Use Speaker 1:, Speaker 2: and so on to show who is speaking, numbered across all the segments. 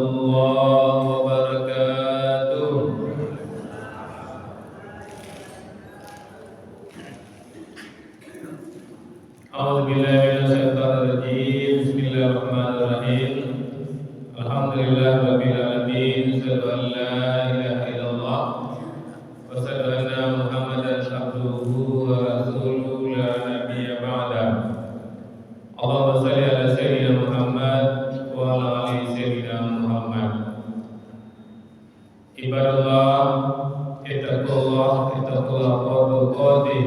Speaker 1: warahmatullahi wabarakatuh. A'udzubillahi minasyaitonirrajim. Bismillahirrahmanirrahim. Alhamdulillahirabbil alamin. Asyhadu an la ilaha illallah wa asyhadu anna Muhammadan abduhu wa rasuluhu la nabiyya ba'da. Allahumma shalli ala sayyidina Muhammad wa ala ali sayyidina Muhammad. Ibadallah, ittaqullah haqqa tuqatih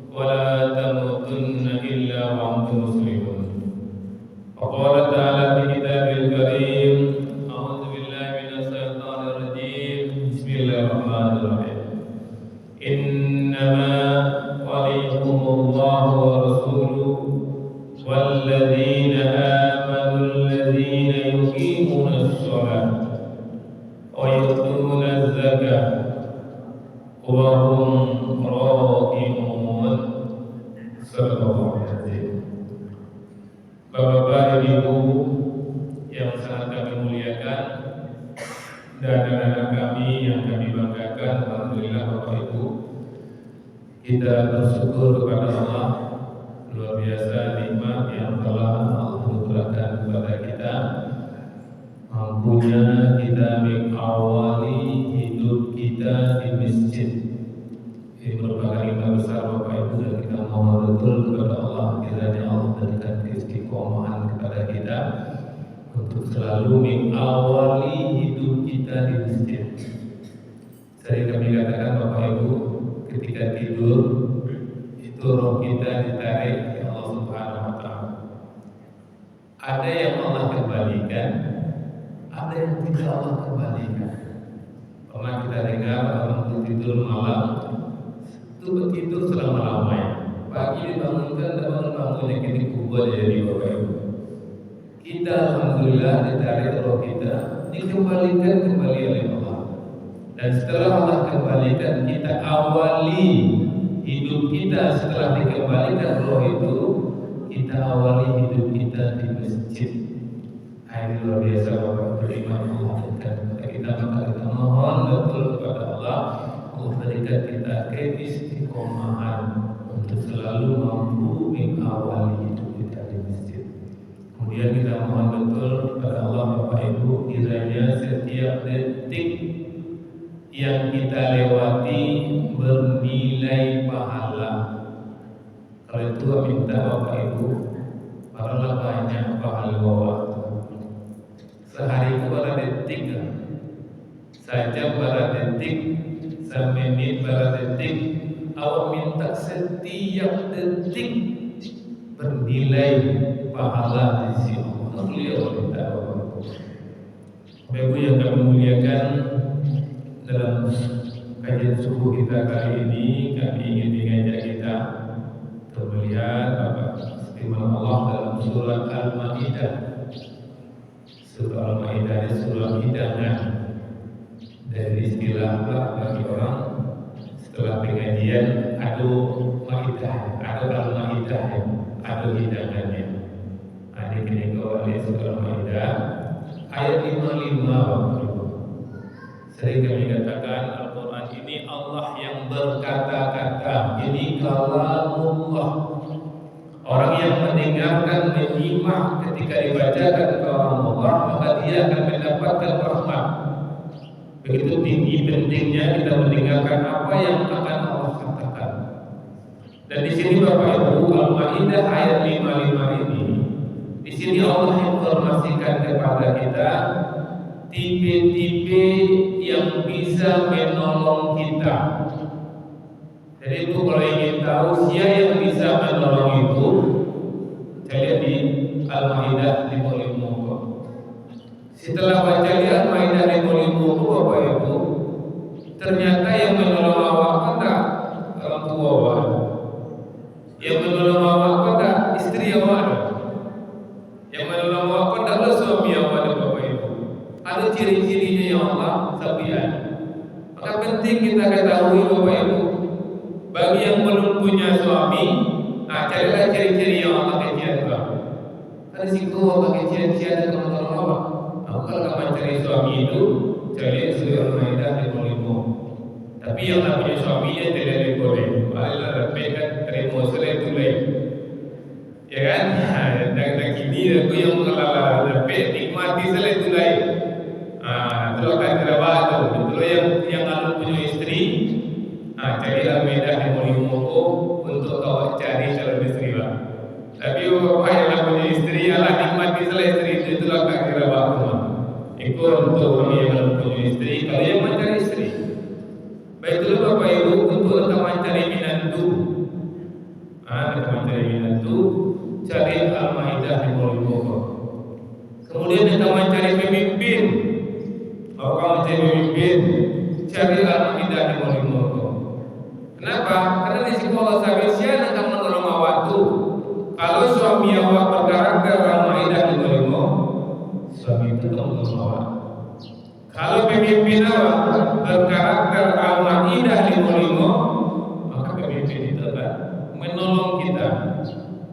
Speaker 1: wa la tamutunna illa wa antum muslimun. Qala ta'ala fi kitabil karim, a'udzu billahi minasy syaithanir rajim. Bismillahirrahmanirrahim. Innama waliyukumullahu wa rasuluhu walladzina amanu alladzina yuqimunaz sholata wa yu'tunaz zakata wa hum raki'un. Sallallahu alaihi wasallam. Bapak-bapak, ibu yang sangat kami muliakan dan anak-anak kami yang kami banggakan, alhamdulillah Bapak Ibu, kita bersyukur kepada Allah luar biasa nikmat yang telah Allah anugerahkan kepada kita, mampunya kita mengawali hidup kita di masjid. Ini merupakan nikmat besar Bapak Ibu, dan kita mohon betul kepada Allah kiranya Allah berikan keistiqomahan kepada kita untuk selalu mengawali hidup kita di masjid. Sering kami katakan Bapak Ibu, ketika tidur itu roh kita ditarik oleh Allah Subhanahu wa taala. Ada yang Allah kembalikan, ada yang tidak Allah kembalikan. Pernah kita dengar orang tidur malam itu begitu selama-lamanya. Pagi dibangunkan dan bangunnya kita kubur jadi Bapak Ibu. Kita alhamdulillah ditarik roh kita, dikembalikan kembali oleh Allah. Dan setelah Allah kembalikan, kita awali hidup kita setelah dikembalikan roh itu, kita awali hidup kita di masjid. Ini luar biasa Bapak Ibu, beriman Allah berikan kepada kita, maka kita mohon betul kepada Allah berikan kita keistiqomahan untuk selalu mampu mengawali hidup kita di masjid. Kemudian kita mohon betul kepada Allah Bapak Ibu, kiranya setiap detik yang kita lewati bernilai pahala. Kalau itu minta Bapak Ibu, pahala banyak pahala waktu. Sehari itu pada detik, sejam pada detik, semenit pada detik, awak minta setiap detik bernilai pahala di sisi Allah. Beliau minta Bapak Ibu yang kami muliakan, dalam kajian subuh kita kali ini kami ingin mengajak kita untuk melihat firman Allah dalam surat Al-Maidah. Surah Al-Maidah ini surah hidangan. Dari istilah bagi orang setelah pengajian ada maidah, ada al-maidah, ada hidangannya. Ini kini kau oleh surah Al-Maidah ayat 55. Sering kami katakan Al-Quran ini Allah yang berkata-kata, ini kalamullah. Orang yang mendengarkan, menyimak ketika dibacakan kalam Allah, maka dia akan mendapatkan rahmat. Begitu tinggi pentingnya kita mendengarkan apa yang akan Allah katakan. Dan di sini Bapak Ibu, Al-Maidah ayat 55 ini, di sini Allah informasikan kepada kita tipe-tipe yang bisa menolong kita. Jadi itu kalau ingin tahu siapa yang bisa menolong itu, saya lihat di Al-Maidah 55. Setelah baca di Al-Maidah 55 Bapak Ibu, ternyata yang menolong awak pada orang tua awak, yang menolong awak pada istri awak, yang menolong awak pada suami awak, Bapak Ibu. Ada ciri-cirinya yang Allah sampaikan. Maka penting kita ketahui Bapak Ibu, bagi yang belum punya suami, carilah ciri-ciri yang Allah kajian. Kan siku pakai ciri-ciri dan menolong awak. Kalau kamu itu cari surah Al-Maidah 55. Tapi yang namanya suaminya tidak boleh. Malah repek kan terima surah itu lain. Ya kan? Dan kini aku yang mengelola repek nikmati surah itu lain. Itu akan terawat tu. Itu yang kalau punya istri, cari Al-Maidah 55 untuk kau cari calon istri lah. Tapi bapak yang punya istri, alah nikmati salah istri itu akan terawat tu. Itu untuk kami yang punya istri. Kalau yang mencari istri, baiklah bapak ibu untuk engkau mencari minantu. Engkau mencari minantu, cari Al-Maidah 55. Kemudian engkau mencari pemimpin. Orang mencari pemimpin, cari Al-Maidah 55. Kenapa? Karena di situ Allah sabit siapa akan menolong awak tu. Kalau suami awak berkarakter Al-Maidah 55, suami itu akan menolong awak. Kalau pemimpin awak berkarakter Al-Maidah 55, maka pemimpin itu akan menolong kita.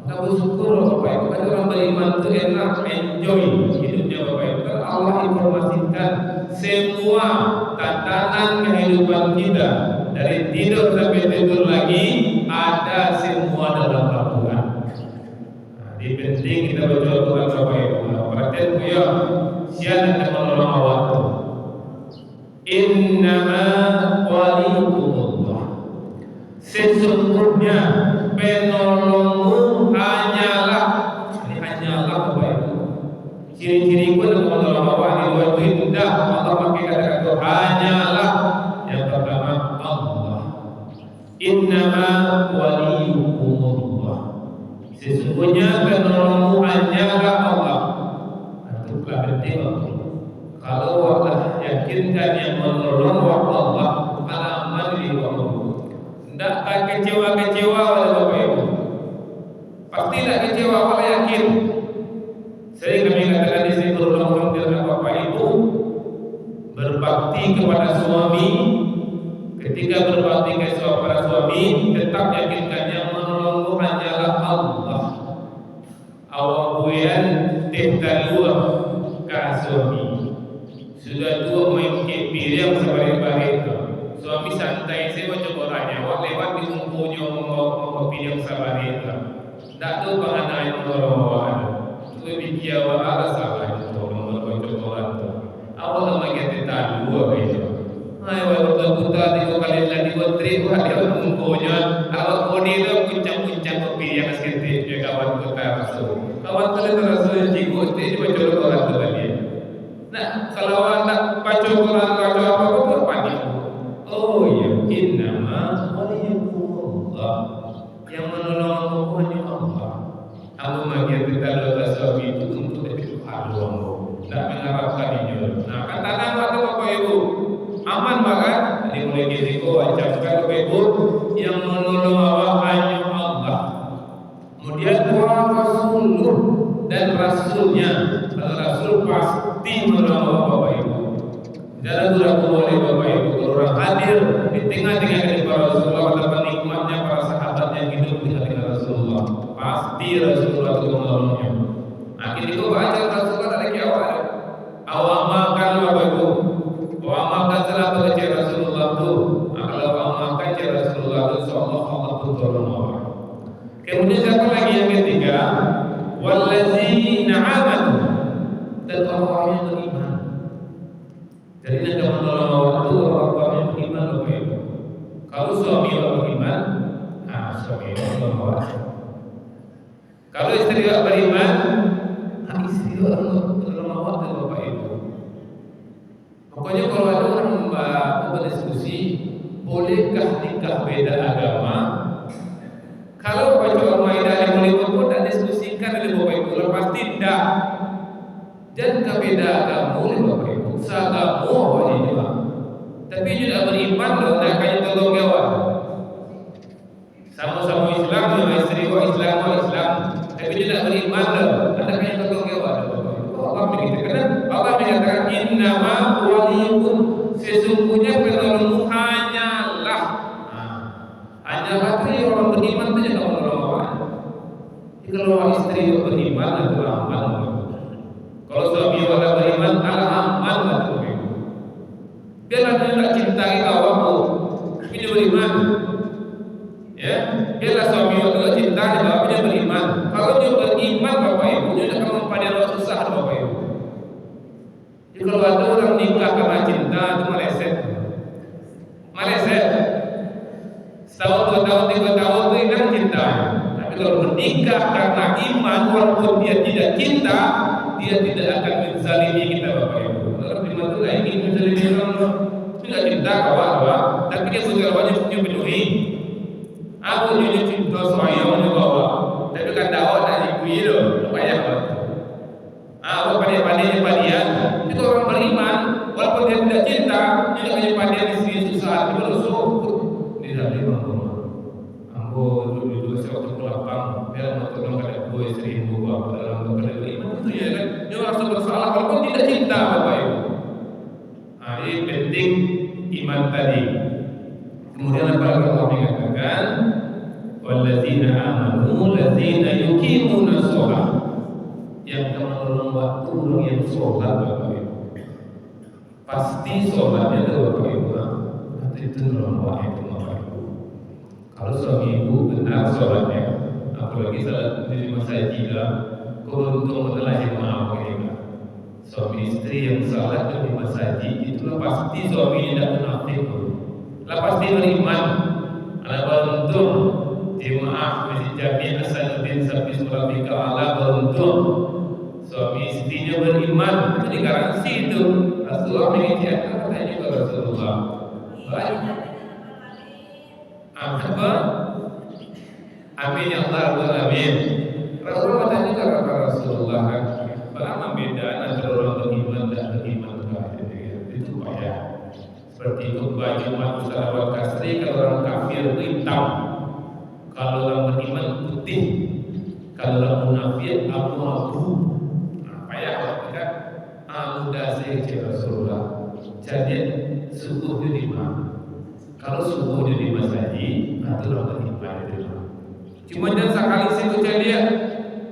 Speaker 1: Maka bersyukur Bapak Ibu, kan orang beriman itu enak, enjoy hidupnya Bapak Ibu. Kan Allah informasikan semua tatanan kehidupan kita dari tidur sampai tidur lagi ada semua dalam Al-Quran. Jadi penting kita baca Al-Quran Bapak Ibu. Perhatian ya, siapa yang menolong awak tu? Innama walikumullah. Sesungguhnya penolongmu hanyalah. Ini hanyalah Bapak Ibu. Ciri-ciri pun menolong awak di luar itu indah. Allah pakai kata-kata hanyalah. Yang pertama Allah. Innama waliyukumullah. Sesungguhnya penolongmu hanyalah Allah. Itu penting. Kalau Allah yakinkan yang menolong Allah, alaman di Allah. Tidak akan kecewa-kecewa oleh Bapak Ibu. Pasti tidak kecewa kalau yakin. Saya kami katakan di sini berulang-ulang dengan Bapak Ibu berbakti kepada suami. Ketika berbakti kepada suami, tetap yakinkan yang menolongmu hanyalah Allah. Awak buyan tidak luar ke suami. Sudah dua main piring sebalik-balik. Suami santai, saya macam orangnya. Awak lewat di umpunya mau piring sebalik. Tak tahu bagaimana yang menolong. Lebih dia awak salah itu orang bercontohan tu. Awak lama kita tak dua itu. Hai awak buta di kali lagi buat trip ada umpunya. Awak kodi tu kuncang-kuncang kopi yang sekitar dia kawan kita rasul. Kawan kita rasul jigo itu macam orang tu tadi. Nah, kalau awak nak baca Quran baca apa panik. Oh ya, innama waliyukumullah. Yang menolong hanya Allah. Aku makin kita lepas suami itu untuk itu haluan. Tak mengharapkan ini. Nah, katakan waktu Bapak Ibu aman banget. Jadi mulai risiko wajibkan Bapak Ibu yang menolong awak hanya Allah. Kemudian wa Rasulullah dan Rasulnya. Kalau Rasul pasti menolong awak Bapak Ibu. Jangan ragu oleh Bapak Ibu. Kalau orang hadir di tengah-tengah dari para Rasulullah dapat nikmatnya para sahabat yang hidup di hati Rasulullah. Pasti Rasulullah itu menolongnya. Akhirnya itu baca Rasulullah dari awal. Awal makan Bapak Ibu. Awal makan setelah baca Rasulullah itu. Kalau awal makan cara Rasulullah itu, seolah Allah itu tolong awal. Kemudian satu lagi yang ketiga, wallazina amanu, dan orang-orang yang beriman. Jadi nanti menolong awal itu orang-orang yang beriman Bapak Ibu. Kalau suami orang beriman, suami orang menolong. Kalau istri tidak beriman, istri orang awak dan Bapak Ibu. Pokoknya kalau ada orang berdiskusi, bolehkah nikah beda agama? Kalau baca Al-Maidah yang boleh pun tak diskusikan oleh Bapak Ibu, lepas tidak. Jangan beda agama oleh Bapak Ibu. Seagama awak juga. Tapi juga beriman loh, nak kaya tolong jawab. Sama-sama Islam, istri Islam. Tapi dia tak beriman dah. Ada yang tolong jawab. Allah begitu. Karena Allah menyatakan innama waliyukum, sesungguhnya penolongmu hanyalah. Hanyalah itu orang beriman tu yang menolong awak. Kalau orang istri beriman itu aman. Kalau suami orang beriman, aman lah tu. Kalau ada orang nikah karena cinta itu meleset. Meleset. Setahun, 2 tahun, 3 tahun itu hilang cinta. Tapi kalau menikah karena iman, walaupun dia tidak cinta, dia tidak akan menzalimi kita Bapak Ibu. Kalau iman itu nggak ingin menzalimi orang, tidak cinta kawan-kawan, tapi dia sudah wajib penuhi. Aku jadi cinta saya menyewa, tapi kan dakwah tak diikuti loh, apa ya Pak? Aku pandai-pandainya padian, itu orang beriman, walaupun dia tidak cinta, dia hanya padian di sini susah, dia bersuruh di dalam rumah. Aku dulu saya waktu lapang, dia mau tolong pada boy 1000 Bapak dalam keadaan beriman itu ya kan, dia merasa bersalah walaupun tidak cinta Bapak Ibu. Ini penting iman tadi. Kemudian apa Allah mengatakan, walladzina amanu ladzina yuqimuna shalah, yang menolong waktu yang sholat Bapak Ibu. Pasti sholatnya itu Bapak Ibu, itu menolong waktu Bapak Ibu. Kalau suami ibu benar sholatnya, apalagi salat di masa jila, keuntungan adalah jemaah Bapak Ibu. Suami istri yang salat di masjid itulah pasti suami tidak munafik. Lah pasti beriman. Ala beruntung jemaah Masjid Jami' Hasanuddin Safi Surabika ala beruntung suami istrinya beriman, itu digaransi itu. Rasulullah mengingatkan katanya kepada Rasulullah. Baik. Apa? Amin ya Allah, amin. Rasulullah katanya kepada Rasulullah kan, bagaimana beda antara orang beriman dan beriman itu payah. Seperti itu baju matu sarawat kasri, kalau orang kafir itu hitam, kalau orang beriman putih, kalau orang munafik abu-abu. Payah kan? Mudah saja Rasulullah. Jadi subuh di mana? Kalau subuh di masjid, itu orang beriman itu. Cuma jangan sekali situ dia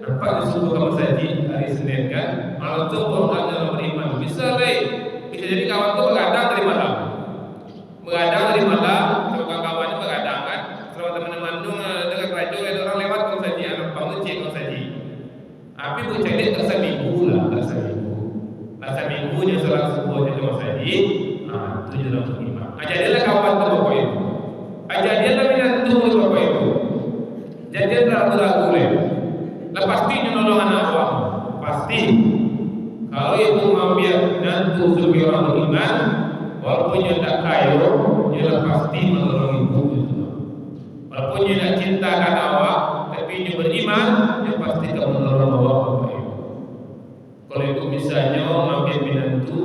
Speaker 1: nampak di subuh ke masjid hari Senin kan, malam tu orang beriman bisa jadi kawan tu begadang dari malam. Begadang dari malam, kalau kawan-kawannya begadang kan, kalau teman-teman tu dekat raja ada orang lewat ke masjid, anak bangun cek masjid. Tapi bercakap tak seminggu lah, tak seminggu. Tak seminggu dia sholat subuh di masjid, itu juga beriman. Jadilah kawan tu Bapak Ibu. Jadilah menantu Bapak Ibu. Jadilah ragu-ragu leh. Lepas itu nolong anak awak, pasti. Kalau ibu mengambil menantu sebagai orang beriman, walaupun dia tak kaya, dia pasti menolong ibu itu. Walaupun dia tak cintakan awak, tapi dia beriman, dia pasti akan menolong awak Bapak Ibu. Kalau itu misalnya mengambil menantu,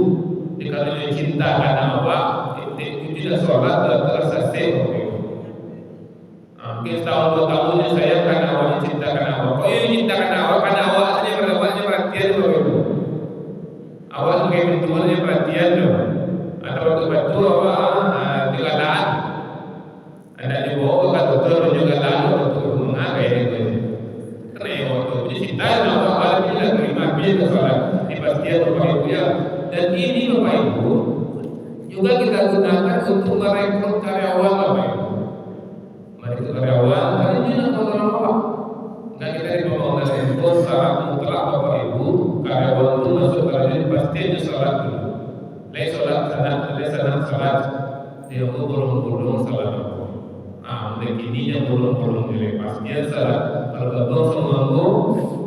Speaker 1: kalau dia cintakan awak, itu tidak sholat, terasa Bapak Ibu. Mungkin setahun 2 tahun dia sayangkan awak, dia cintakan awak. Kalau dia cintakan awak, kan awak saja berdapatnya perhatian Bapak Ibu. Awak sebagai mentuannya perhatian dong. Ada waktu batu awak digalaan. Ada di bawah kan betul juga lalu untuk mengagai itu. Karena waktu dia cinta awak awak tidak terima bila sholat dipastian Bapak Ibu ya. Dan ini Bapak Ibu juga kita gunakan untuk merekrut karyawan Bapak Ibu. Merekrut karyawan, karena ini adalah orang-orang. Dan kita di pembangunan itu secara mutlak Bapak Ibu, karyawan itu masuk kerja pasti dia sholat dulu. Lain sholat salat, dia bolong-bolong salat. Mulai kini dia bolong-bolong dilepas. Dia salat, kalau gabung semua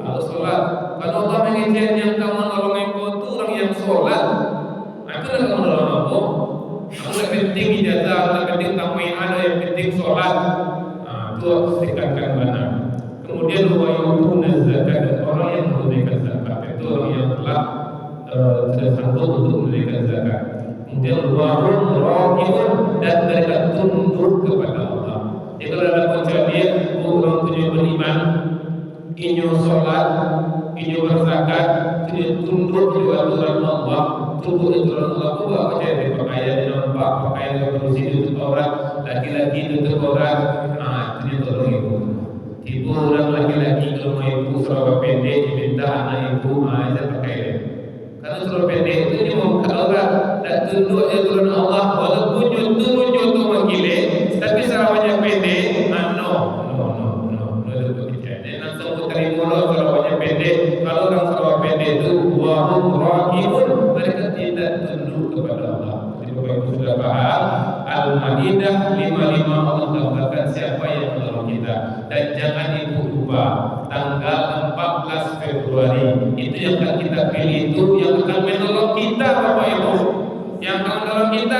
Speaker 1: harus sholat. Kalau Allah mengingat yang kamu menolong engkau itu orang yang sholat, itu adalah kamu menolong aku. Aku yang penting ijazah, yang penting tamyian, yang penting sholat. Itu harus dikatakan benar. Kemudian wayutuna zakat, dan orang yang menunaikan zakat itu orang yang telah sudah sanggup untuk menunaikan zakat. Kemudian wahum raqiun, dan mereka tunduk kepada Allah. Jadi kalau dalam kejadian orang tujuh beriman, inyo sholat, inyo berzakat, inyo tunduk di aturan Allah, tunduk di aturan Allah. Buat kejadian pakaian nampak, pakaian yang bersih tutup aurat, laki-laki tutup aurat, itu tolong ibu. Ibu orang laki-laki kalau mau ibu seraba pendek diminta anak ibu aja pakai. Karena seraba pendek itu dia mau buka aurat dan tunduk di aturan Allah, walaupun turun jodoh menggile, tapi serabanya pendek, no. Langsung putri mulut serabanya pendek. Kalau orang seraba pendek itu wahum raqiun, mereka dan jangan ibu lupa tanggal 14 Februari itu yang akan kita pilih, itu yang akan menolong kita Bapak Ibu, yang akan menolong kita